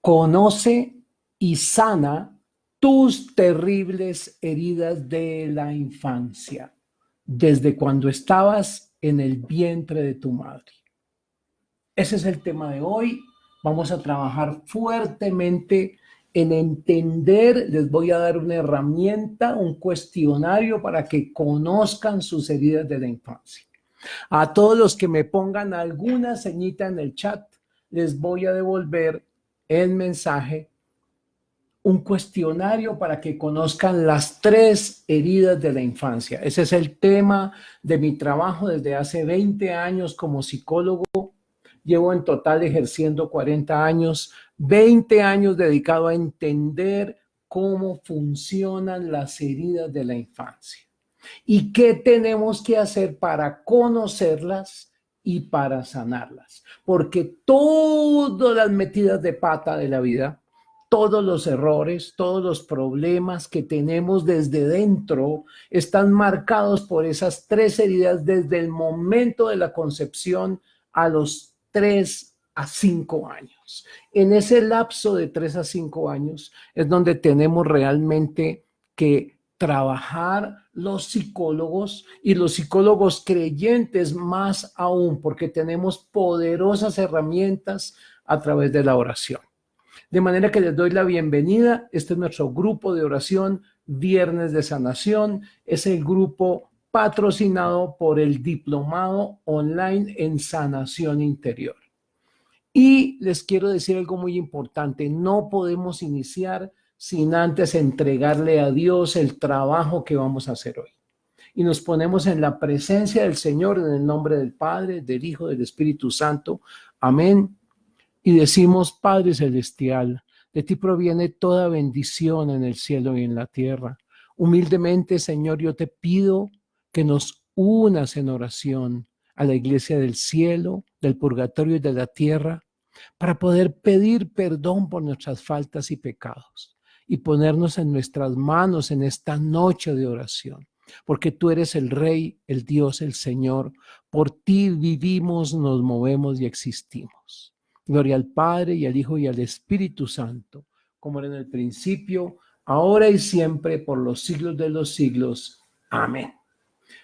Conoce y sana tus terribles heridas de la infancia, desde cuando estabas en el vientre de tu madre. Ese es el tema de hoy. Vamos a trabajar fuertemente en entender. Les voy a dar una herramienta, un cuestionario para que conozcan sus heridas de la infancia. A todos los que me pongan alguna señita en el chat, les voy a devolver el mensaje, un cuestionario para que conozcan las 3 heridas de la infancia. Ese es el tema de mi trabajo desde hace 20 años como psicólogo. Llevo en total ejerciendo 40 años, 20 años dedicado a entender cómo funcionan las heridas de la infancia y qué tenemos que hacer para conocerlas y para sanarlas. Porque todas las metidas de pata de la vida, todos los errores, todos los problemas que tenemos desde dentro están marcados por esas 3 heridas desde el momento de la concepción a los 3 a 5 años. En ese lapso de 3 a 5 años es donde tenemos realmente que trabajar los psicólogos y los psicólogos creyentes más aún, porque tenemos poderosas herramientas a través de la oración. De manera que les doy la bienvenida. Este es nuestro grupo de oración, Viernes de Sanación. Es el grupo patrocinado por el Diplomado Online en Sanación Interior. Y les quiero decir algo muy importante. No podemos iniciar sin antes entregarle a Dios el trabajo que vamos a hacer hoy. Y nos ponemos en la presencia del Señor en el nombre del Padre, del Hijo, del Espíritu Santo. Amén. Y decimos: Padre Celestial, de ti proviene toda bendición en el cielo y en la tierra. Humildemente, Señor, yo te pido que nos unas en oración a la iglesia del cielo, del purgatorio y de la tierra, para poder pedir perdón por nuestras faltas y pecados y ponernos en nuestras manos en esta noche de oración. Porque tú eres el Rey, el Dios, el Señor. Por ti vivimos, nos movemos y existimos. Gloria al Padre y al Hijo y al Espíritu Santo, como era en el principio, ahora y siempre, por los siglos de los siglos. Amén.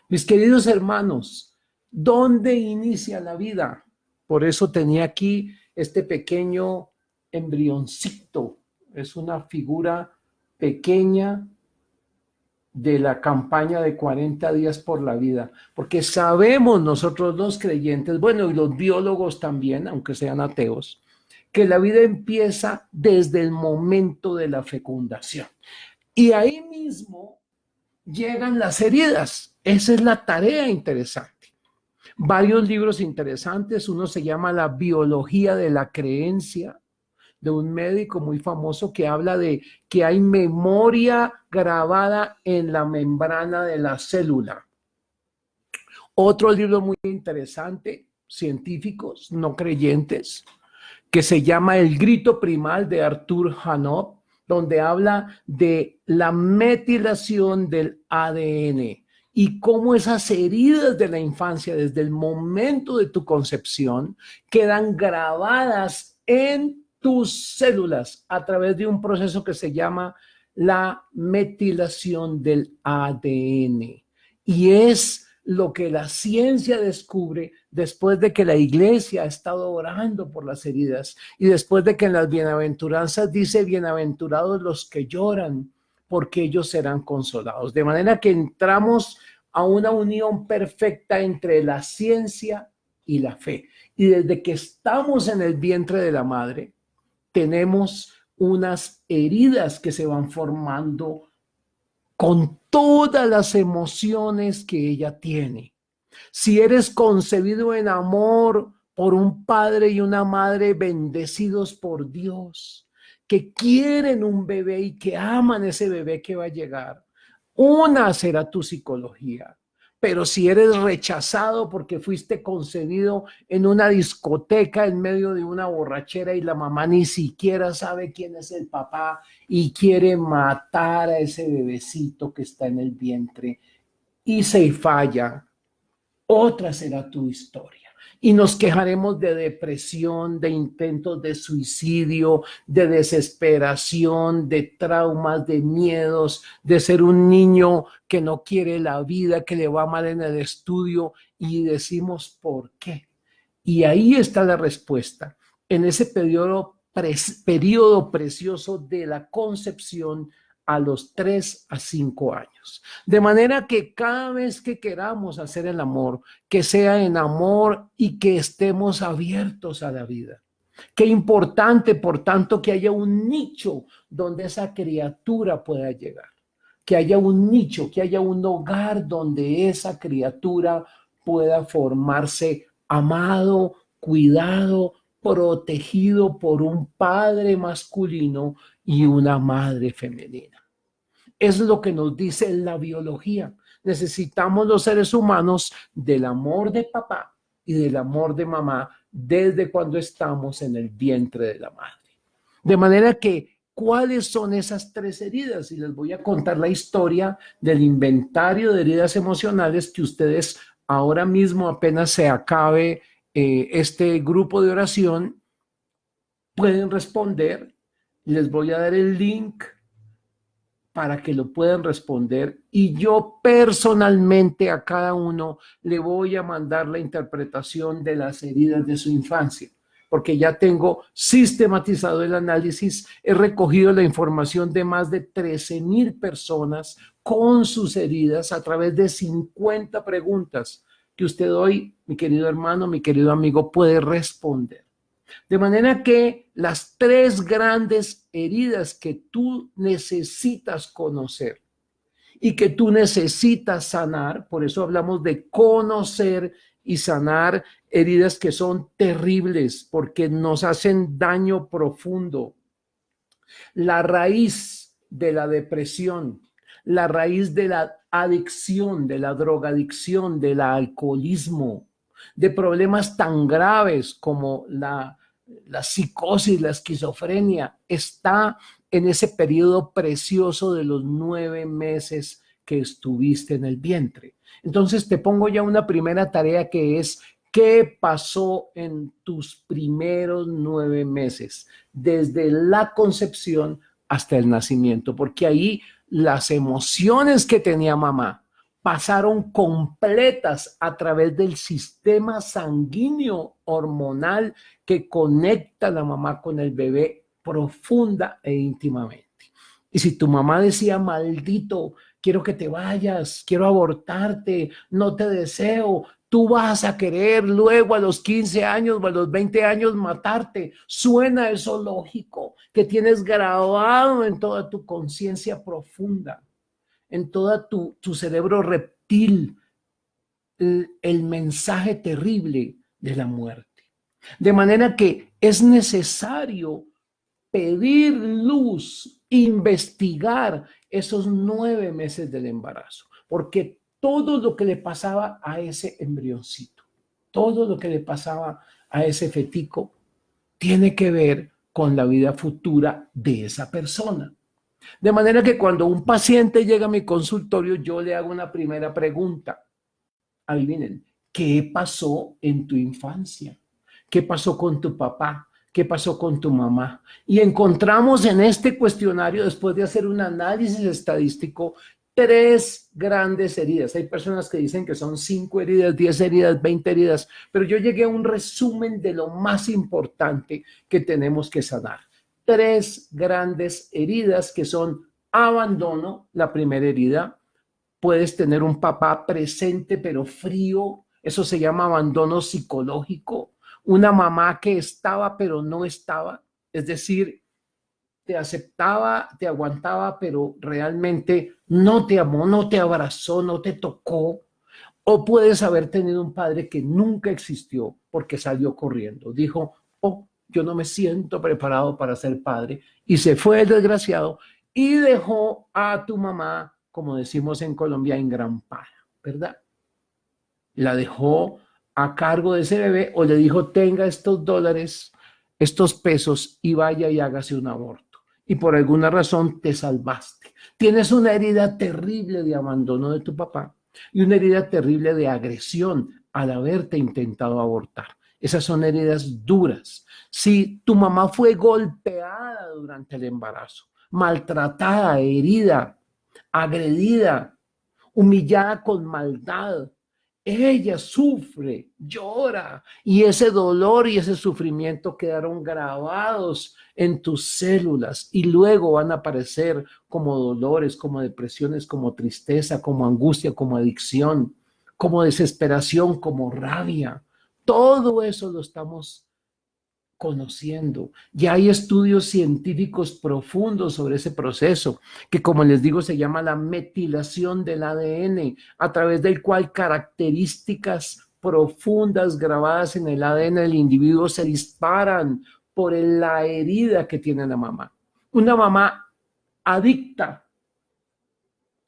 Mis queridos hermanos, ¿dónde inicia la vida? Por eso tenía aquí este pequeño embrioncito. Es una figura pequeña de la campaña de 40 días por la vida, porque sabemos nosotros los creyentes, bueno, y los biólogos también, aunque sean ateos, que la vida empieza desde el momento de la fecundación. Y ahí mismo llegan las heridas. Esa es la tarea interesante. Varios libros interesantes. Uno se llama La biología de la creencia, de un médico muy famoso que habla de que hay memoria grabada en la membrana de la célula. Otro libro muy interesante, científicos no creyentes, que se llama El grito primal, de Arthur Hanob, donde habla de la metilación del ADN y cómo esas heridas de la infancia, desde el momento de tu concepción, quedan grabadas en tus células a través de un proceso que se llama la metilación del ADN. Y es lo que la ciencia descubre después de que la iglesia ha estado orando por las heridas y después de que en las bienaventuranzas dice: bienaventurados los que lloran, porque ellos serán consolados. De manera que entramos a una unión perfecta entre la ciencia y la fe. Y desde que estamos en el vientre de la madre, tenemos unas heridas que se van formando con todas las emociones que ella tiene. Si eres concebido en amor por un padre y una madre bendecidos por Dios, que quieren un bebé y que aman ese bebé que va a llegar, una será tu psicología. Pero si eres rechazado porque fuiste concebido en una discoteca en medio de una borrachera y la mamá ni siquiera sabe quién es el papá y quiere matar a ese bebecito que está en el vientre y se falla, otra será tu historia. Y nos quejaremos de depresión, de intentos de suicidio, de desesperación, de traumas, de miedos, de ser un niño que no quiere la vida, que le va mal en el estudio y decimos ¿por qué? Y ahí está la respuesta. En ese periodo precioso de la concepción a los 3 a 5 años. De manera que cada vez que queramos hacer el amor, que sea en amor y que estemos abiertos a la vida. Qué importante, por tanto, que haya un nicho donde esa criatura pueda llegar. Que haya un nicho, que haya un hogar donde esa criatura pueda formarse amado, cuidado, protegido por un padre masculino y una madre femenina. Es lo que nos dice la biología. Necesitamos los seres humanos del amor de papá y del amor de mamá desde cuando estamos en el vientre de la madre. De manera que, ¿cuáles son esas 3 heridas? Y les voy a contar la historia del inventario de heridas emocionales que ustedes ahora mismo, apenas se acabe este grupo de oración, pueden responder. Les voy a dar el link para que lo puedan responder y yo personalmente a cada uno le voy a mandar la interpretación de las heridas de su infancia, porque ya tengo sistematizado el análisis, he recogido la información de más de 13,000 personas con sus heridas a través de 50 preguntas que usted hoy, mi querido hermano, mi querido amigo, puede responder. De manera que las 3 grandes heridas que tú necesitas conocer y que tú necesitas sanar, por eso hablamos de conocer y sanar heridas que son terribles porque nos hacen daño profundo. La raíz de la depresión, la raíz de la adicción, de la drogadicción, del alcoholismo, de problemas tan graves como la psicosis, la esquizofrenia, está en ese periodo precioso de los 9 meses que estuviste en el vientre. Entonces te pongo ya una primera tarea que es: ¿qué pasó en tus primeros 9 meses? Desde la concepción hasta el nacimiento, porque ahí las emociones que tenía mamá pasaron completas a través del sistema sanguíneo hormonal que conecta a la mamá con el bebé profunda e íntimamente. Y si tu mamá decía, maldito, quiero que te vayas, quiero abortarte, no te deseo, tú vas a querer luego a los 15 años o a los 20 años matarte. Suena eso lógico, que tienes grabado en toda tu conciencia profunda, en toda tu cerebro reptil, el mensaje terrible de la muerte. De manera que es necesario pedir luz, investigar esos 9 meses del embarazo, porque todo lo que le pasaba a ese embrioncito, todo lo que le pasaba a ese fetico, tiene que ver con la vida futura de esa persona. De manera que cuando un paciente llega a mi consultorio, yo le hago una primera pregunta. Adivinen, ¿qué pasó en tu infancia? ¿Qué pasó con tu papá? ¿Qué pasó con tu mamá? Y encontramos en este cuestionario, después de hacer un análisis estadístico, 3 grandes heridas. Hay personas que dicen que son 5 heridas, 10 heridas, 20 heridas, pero yo llegué a un resumen de lo más importante que tenemos que sanar. 3 grandes heridas que son abandono, la primera herida. Puedes tener un papá presente pero frío, eso se llama abandono psicológico. Una mamá que estaba pero no estaba, es decir, te aceptaba, te aguantaba, pero realmente no te amó, no te abrazó, no te tocó. O puedes haber tenido un padre que nunca existió porque salió corriendo. Dijo, oh, yo no me siento preparado para ser padre. Y se fue el desgraciado y dejó a tu mamá, como decimos en Colombia, engrampada, ¿verdad? La dejó a cargo de ese bebé o le dijo, tenga estos dólares, estos pesos y vaya y hágase un aborto. Y por alguna razón te salvaste. Tienes una herida terrible de abandono de tu papá y una herida terrible de agresión al haberte intentado abortar. Esas son heridas duras. Si tu mamá fue golpeada durante el embarazo, maltratada, herida, agredida, humillada con maldad, ella sufre, llora, y ese dolor y ese sufrimiento quedaron grabados en tus células y luego van a aparecer como dolores, como depresiones, como tristeza, como angustia, como adicción, como desesperación, como rabia. Todo eso lo estamos conociendo. Ya hay estudios científicos profundos sobre ese proceso, que como les digo, se llama la metilación del ADN, a través del cual características profundas grabadas en el ADN del individuo se disparan por la herida que tiene la mamá. Una mamá adicta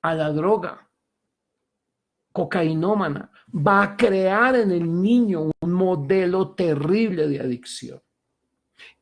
a la droga, cocainómana, va a crear en el niño un modelo terrible de adicción.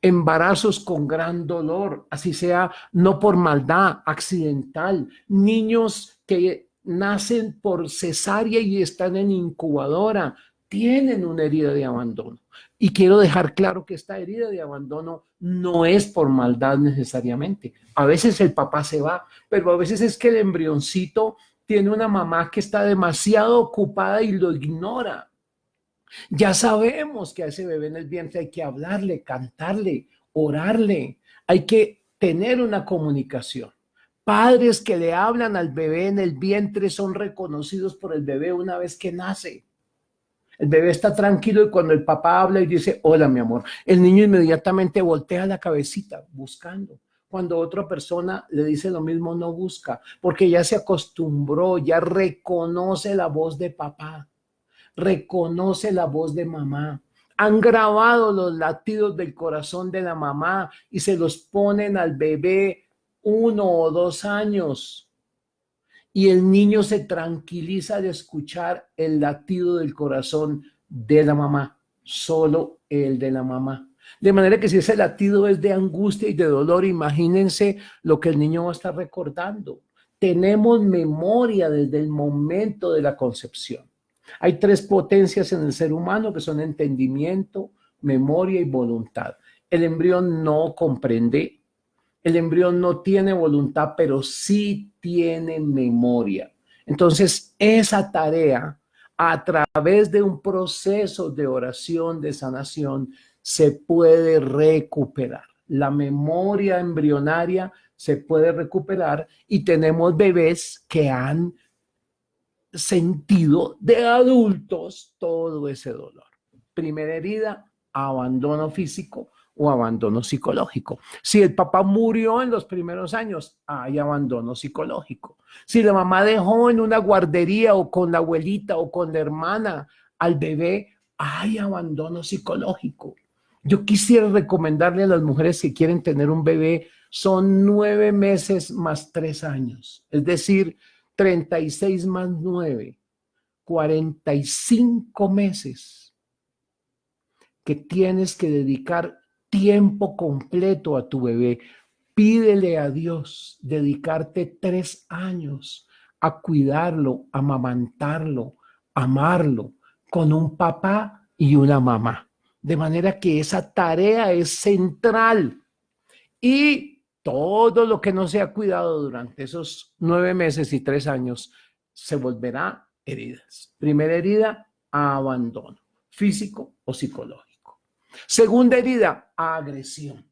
Embarazos con gran dolor, así sea no por maldad, accidental, niños que nacen por cesárea y están en incubadora, tienen una herida de abandono. Y quiero dejar claro que esta herida de abandono no es por maldad necesariamente. A veces el papá se va, pero a veces es que el embrioncito tiene una mamá que está demasiado ocupada y lo ignora. Ya sabemos que a ese bebé en el vientre hay que hablarle, cantarle, orarle, hay que tener una comunicación. Padres que le hablan al bebé en el vientre son reconocidos por el bebé una vez que nace. El bebé está tranquilo y cuando el papá habla y dice, hola mi amor, el niño inmediatamente voltea la cabecita buscando. Cuando otra persona le dice lo mismo, no busca, porque ya se acostumbró, ya reconoce la voz de papá, reconoce la voz de mamá. Han grabado los latidos del corazón de la mamá y se los ponen al bebé 1 o 2 años. Y el niño se tranquiliza al escuchar el latido del corazón de la mamá, solo el de la mamá. De manera que si ese latido es de angustia y de dolor, imagínense lo que el niño va a estar recordando. Tenemos memoria desde el momento de la concepción. Hay 3 potencias en el ser humano que son entendimiento, memoria y voluntad. El embrión no comprende, el embrión no tiene voluntad, pero sí tiene memoria. Entonces, esa tarea, a través de un proceso de oración, de sanación, se puede recuperar. La memoria embrionaria se puede recuperar y tenemos bebés que han sentido de adultos todo ese dolor. Primera herida, abandono físico o abandono psicológico. Si el papá murió en los primeros años, hay abandono psicológico. Si la mamá dejó en una guardería o con la abuelita o con la hermana al bebé, hay abandono psicológico. Yo quisiera recomendarle a las mujeres que quieren tener un bebé, son 9 meses más 3 años. Es decir, 36 más 9, 45 meses que tienes que dedicar tiempo completo a tu bebé. Pídele a Dios dedicarte 3 años a cuidarlo, a amamantarlo, amarlo, con un papá y una mamá. De manera que esa tarea es central. Y todo lo que no se ha cuidado durante esos 9 meses y 3 años se volverá heridas. Primera herida, abandono, físico o psicológico. Segunda herida, agresión.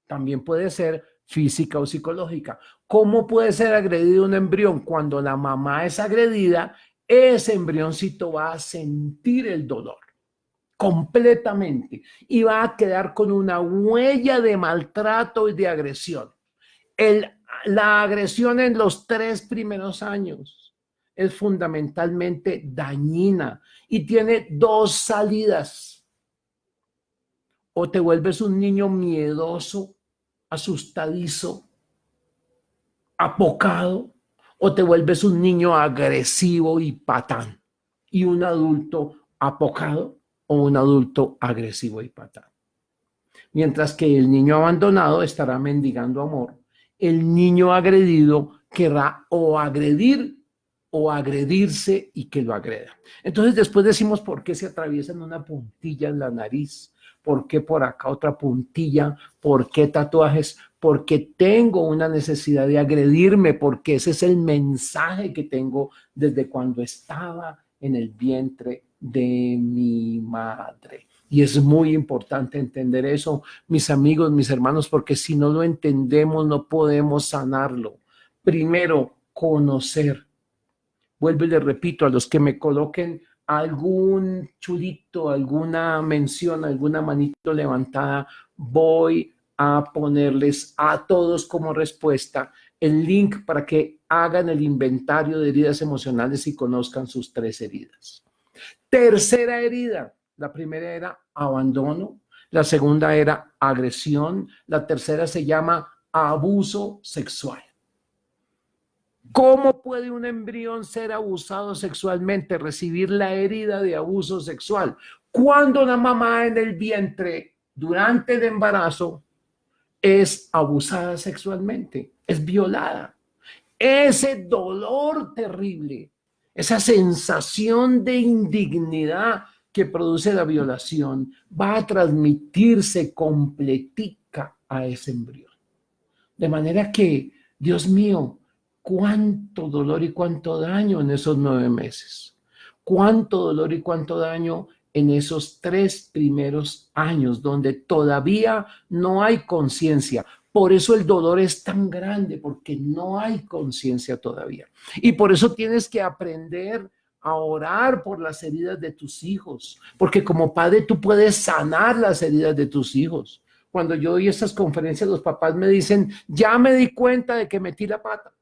También puede ser física o psicológica. ¿Cómo puede ser agredido un embrión? Cuando la mamá es agredida, ese embrioncito va a sentir el dolor completamente y va a quedar con una huella de maltrato y de agresión. La agresión en los 3 primeros años es fundamentalmente dañina y tiene 2 salidas. O te vuelves un niño miedoso, asustadizo, apocado, o te vuelves un niño agresivo y patán, y un adulto apocado o un adulto agresivo y patán. Mientras que el niño abandonado estará mendigando amor. El niño agredido querrá o agredir o agredirse y que lo agredan. Entonces después decimos por qué se atraviesan una puntilla en la nariz, por qué por acá otra puntilla, por qué tatuajes, porque tengo una necesidad de agredirme, porque ese es el mensaje que tengo desde cuando estaba en el vientre de mi madre. Y es muy importante entender eso, mis amigos, mis hermanos, porque si no lo entendemos no podemos sanarlo. Primero, conocer. Vuelvo y le repito, a los que me coloquen algún chulito, alguna mención, alguna manito levantada, voy a ponerles a todos como respuesta el link para que hagan el inventario de heridas emocionales y conozcan sus 3 heridas. Tercera herida, la primera era abandono, la segunda era agresión, la tercera se llama abuso sexual. ¿Cómo puede un embrión ser abusado sexualmente, recibir la herida de abuso sexual? Cuando la mamá en el vientre, durante el embarazo, es abusada sexualmente, es violada. Ese dolor terrible, esa sensación de indignidad que produce la violación, va a transmitirse completica a ese embrión. De manera que, Dios mío, cuánto dolor y cuánto daño en esos 9 meses. Cuánto dolor y cuánto daño en esos 3 primeros años donde todavía no hay conciencia. Por eso el dolor es tan grande, porque no hay conciencia todavía. Y por eso tienes que aprender a orar por las heridas de tus hijos, porque como padre tú puedes sanar las heridas de tus hijos. Cuando yo doy estas conferencias, los papás me dicen, ya me di cuenta de que metí la pata.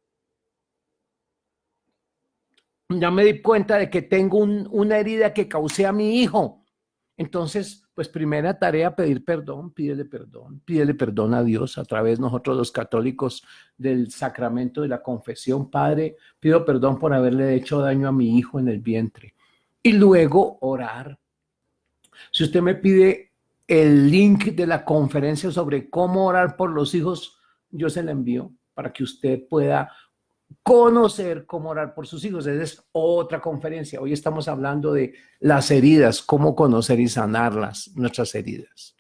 Ya me di cuenta de que tengo una herida que causé a mi hijo. Entonces, pues primera tarea, pedir perdón, pídele perdón a Dios a través de nosotros los católicos del sacramento de la confesión. Padre, pido perdón por haberle hecho daño a mi hijo en el vientre. Y luego orar. Si usted me pide el link de la conferencia sobre cómo orar por los hijos, yo se la envío para que usted pueda conocer cómo orar por sus hijos. Esa es otra conferencia. Hoy estamos hablando de las heridas, cómo conocer y sanarlas, nuestras heridas.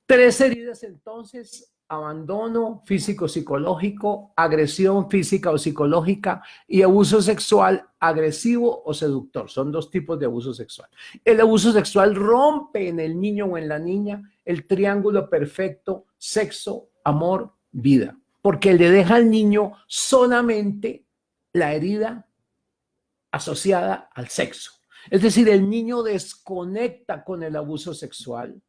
3 heridas entonces: abandono físico-psicológico, agresión física o psicológica y abuso sexual agresivo o seductor. Son 2 tipos de abuso sexual. El abuso sexual rompe en el niño o en la niña el triángulo perfecto: sexo, amor, vida, porque le deja al niño solamente la herida asociada al sexo. Es decir, el niño desconecta con el abuso sexual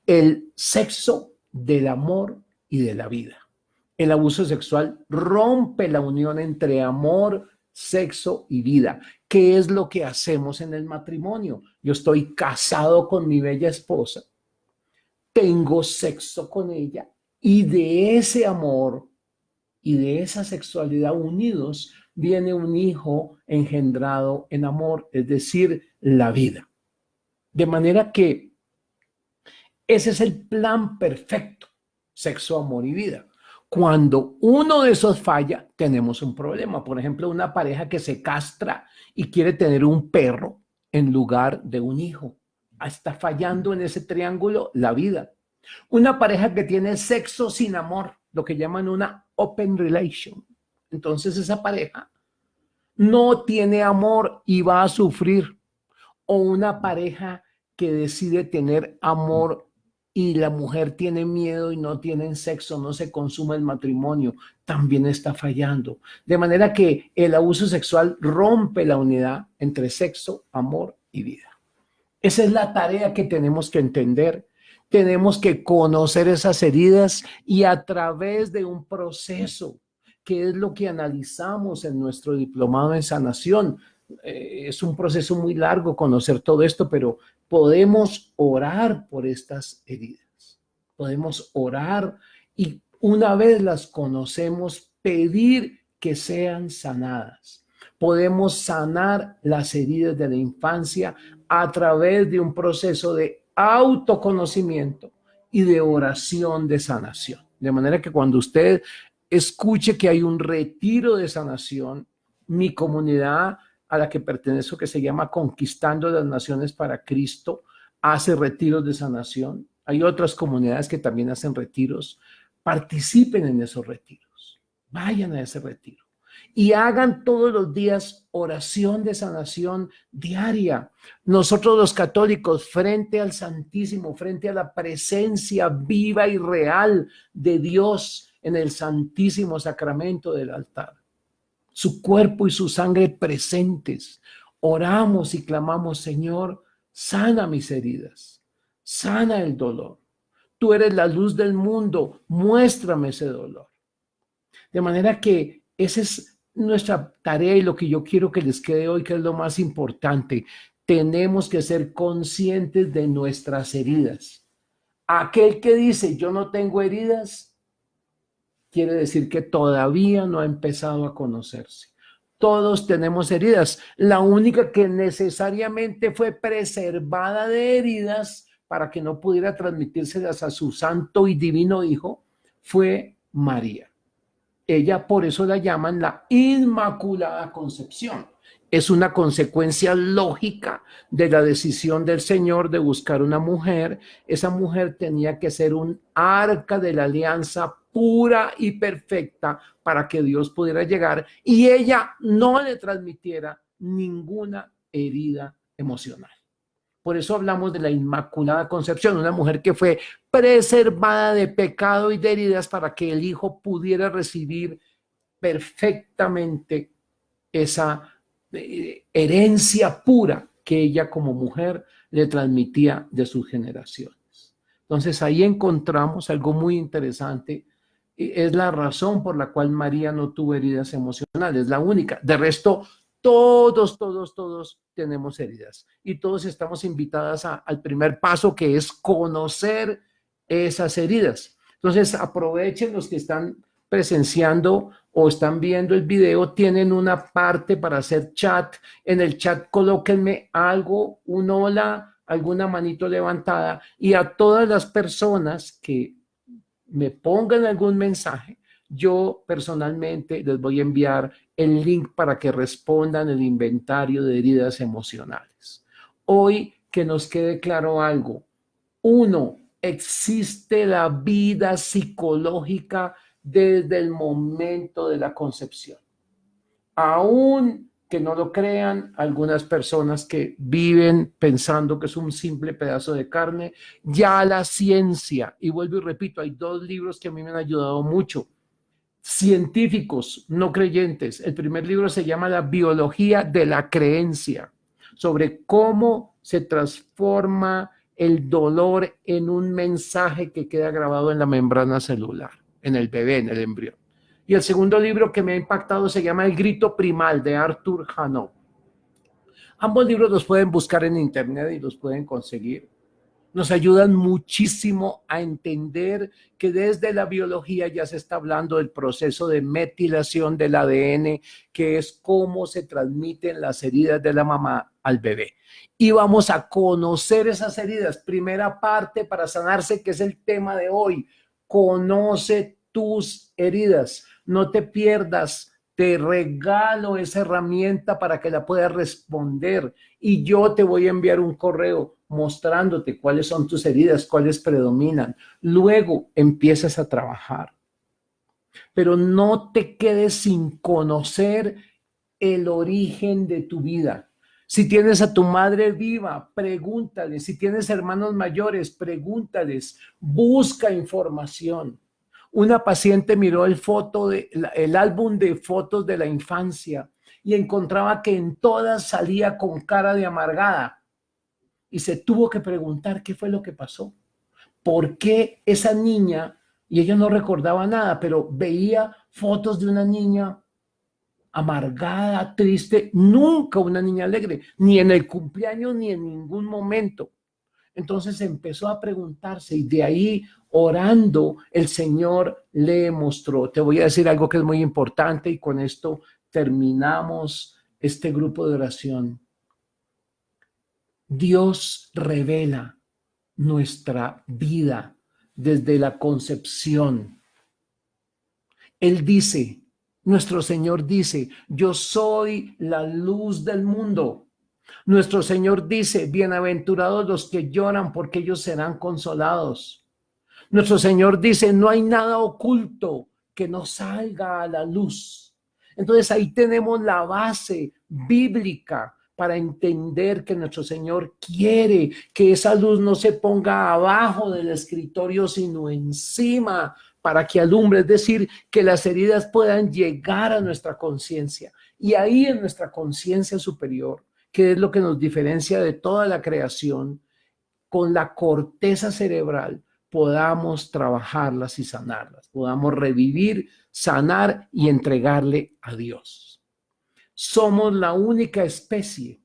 el sexo del amor y de la vida. El abuso sexual rompe la unión entre amor, sexo y vida. ¿Qué es lo que hacemos en el matrimonio? Yo estoy casado con mi bella esposa, tengo sexo con ella y de ese amor y de esa sexualidad unidos viene un hijo engendrado en amor, es decir, la vida. De manera que ese es el plan perfecto: sexo, amor y vida. Cuando uno de esos falla, tenemos un problema. Por ejemplo, una pareja que se castra y quiere tener un perro en lugar de un hijo. Está fallando en ese triángulo la vida. Una pareja que tiene sexo sin amor, lo que llaman una open relation. Entonces esa pareja no tiene amor y va a sufrir. O una pareja que decide tener amor y la mujer tiene miedo y no tienen sexo, no se consuma el matrimonio, también está fallando. De manera que el abuso sexual rompe la unidad entre sexo, amor y vida. Esa es la tarea que tenemos que entender. Tenemos que conocer esas heridas y a través de un proceso, que es lo que analizamos en nuestro diplomado en sanación. Es un proceso muy largo conocer todo esto, pero podemos orar por estas heridas. Podemos orar y una vez las conocemos, pedir que sean sanadas. Podemos sanar las heridas de la infancia a través de un proceso de autoconocimiento y de oración de sanación. De manera que cuando usted escuche que hay un retiro de sanación, Mi comunidad a la que pertenezco, que se llama Conquistando las Naciones para Cristo, hace retiros de sanación. Hay otras comunidades que también hacen retiros. Participen en esos retiros. Vayan a ese retiro y hagan todos los días oración de sanación diaria. Nosotros los católicos, frente al Santísimo, frente a la presencia viva y real de Dios en el Santísimo Sacramento del altar, su cuerpo y su sangre presentes, oramos y clamamos: Señor, sana mis heridas, sana el dolor. Tú eres la luz del mundo, muéstrame ese dolor. De manera que esa es nuestra tarea y lo que yo quiero que les quede hoy, que es lo más importante. Tenemos que ser conscientes de nuestras heridas. Aquel que dice yo no tengo heridas, quiere decir que todavía no ha empezado a conocerse. Todos tenemos heridas. La única que necesariamente fue preservada de heridas para que no pudiera transmitírselas a su santo y divino Hijo fue María. Ella, por eso la llaman la Inmaculada Concepción. Es una consecuencia lógica de la decisión del Señor de buscar una mujer. Esa mujer tenía que ser un arca de la alianza pura y perfecta para que Dios pudiera llegar y ella no le transmitiera ninguna herida emocional. Por eso hablamos de la Inmaculada Concepción, una mujer que fue preservada de pecado y de heridas para que el Hijo pudiera recibir perfectamente esa herencia pura que ella como mujer le transmitía de sus generaciones. Entonces ahí encontramos algo muy interesante. Es la razón por la cual María no tuvo heridas emocionales, la única. De resto, todos tenemos heridas y todos estamos invitadas al primer paso, que es conocer esas heridas. Entonces aprovechen los que están presenciando o están viendo el video, tienen una parte para hacer chat. En el chat colóquenme algo, un hola, alguna manito levantada, y a todas las personas que me pongan algún mensaje, yo personalmente les voy a enviar el link para que respondan el inventario de heridas emocionales. Hoy que nos quede claro algo. Uno, existe la vida psicológica desde el momento de la concepción. Aún que no lo crean, algunas personas que viven pensando que es un simple pedazo de carne, ya la ciencia, y vuelvo y repito, hay dos libros que a mí me han ayudado mucho, científicos no creyentes. El primer libro se llama La biología de la creencia, sobre cómo se transforma el dolor en un mensaje que queda grabado en la membrana celular, en el bebé, en el embrión. Y el segundo libro que me ha impactado se llama El grito primal, de Arthur Hanow. Ambos libros los pueden buscar en internet y los pueden conseguir. Nos ayudan muchísimo a entender que desde la biología ya se está hablando del proceso de metilación del ADN, que es cómo se transmiten las heridas de la mamá al bebé. Y vamos a conocer esas heridas. Primera parte para sanarse, que es el tema de hoy. Conoce tus heridas. No te pierdas. Te regalo esa herramienta para que la puedas responder y yo te voy a enviar un correo mostrándote cuáles son tus heridas, cuáles predominan. Luego empiezas a trabajar. Pero no te quedes sin conocer el origen de tu vida. Si tienes a tu madre viva, pregúntale. Si tienes hermanos mayores, pregúntales. Busca información. Una paciente miró el álbum de fotos de la infancia y encontraba que en todas salía con cara de amargada y se tuvo que preguntar qué fue lo que pasó. ¿Por qué esa niña? Y ella no recordaba nada, pero veía fotos de una niña amargada, triste, nunca una niña alegre, ni en el cumpleaños ni en ningún momento. Entonces empezó a preguntarse y de ahí, orando, el Señor le mostró. Te voy a decir algo que es muy importante y con esto terminamos este grupo de oración. Dios revela nuestra vida desde la concepción. Él dice, Nuestro Señor dice, yo soy la luz del mundo. Nuestro Señor dice, bienaventurados los que lloran porque ellos serán consolados. Nuestro Señor dice, no hay nada oculto que no salga a la luz. Entonces ahí tenemos la base bíblica para entender que nuestro Señor quiere que esa luz no se ponga abajo del escritorio, sino encima, para que alumbre, es decir, que las heridas puedan llegar a nuestra conciencia. Y ahí en nuestra conciencia superior, que es lo que nos diferencia de toda la creación, con la corteza cerebral podamos trabajarlas y sanarlas, podamos revivir, sanar y entregarle a Dios. Somos la única especie,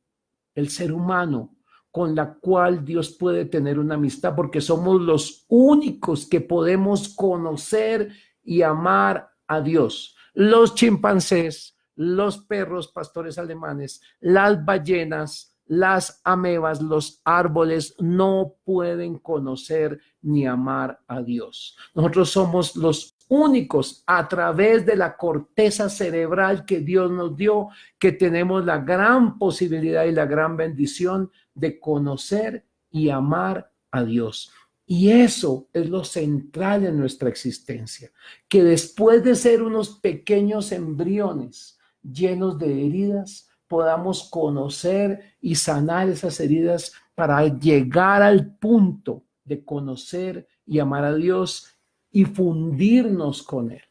el ser humano, con la cual Dios puede tener una amistad, porque somos los únicos que podemos conocer y amar a Dios. Los chimpancés, los perros pastores alemanes, las ballenas, las amebas, los árboles no pueden conocer ni amar a Dios. Nosotros somos los únicos a través de la corteza cerebral que Dios nos dio, que tenemos la gran posibilidad y la gran bendición de conocer y amar a Dios. Y eso es lo central en nuestra existencia, que después de ser unos pequeños embriones llenos de heridas, podamos conocer y sanar esas heridas para llegar al punto de conocer y amar a Dios y fundirnos con Él.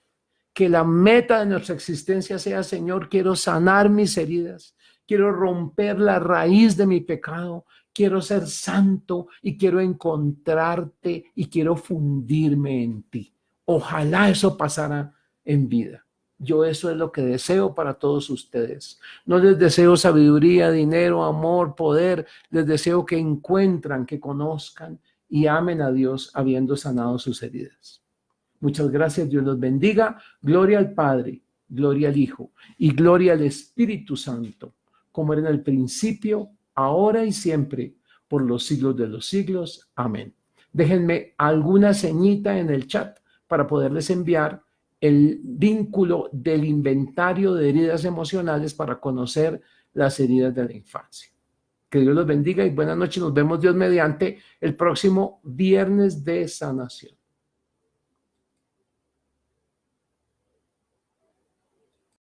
Que la meta de nuestra existencia sea, Señor, quiero sanar mis heridas, quiero romper la raíz de mi pecado, quiero ser santo y quiero encontrarte y quiero fundirme en ti. Ojalá eso pasara en vida. Yo eso es lo que deseo para todos ustedes. No les deseo sabiduría, dinero, amor, poder. Les deseo que encuentran, que conozcan y amen a Dios habiendo sanado sus heridas. Muchas gracias, Dios los bendiga. Gloria al Padre, gloria al Hijo y gloria al Espíritu Santo, como era en el principio, ahora y siempre, por los siglos de los siglos. Amén. Déjenme alguna señita en el chat para poderles enviar el vínculo del inventario de heridas emocionales para conocer las heridas de la infancia. Que Dios los bendiga y buenas noches. Nos vemos Dios mediante el próximo viernes de sanación.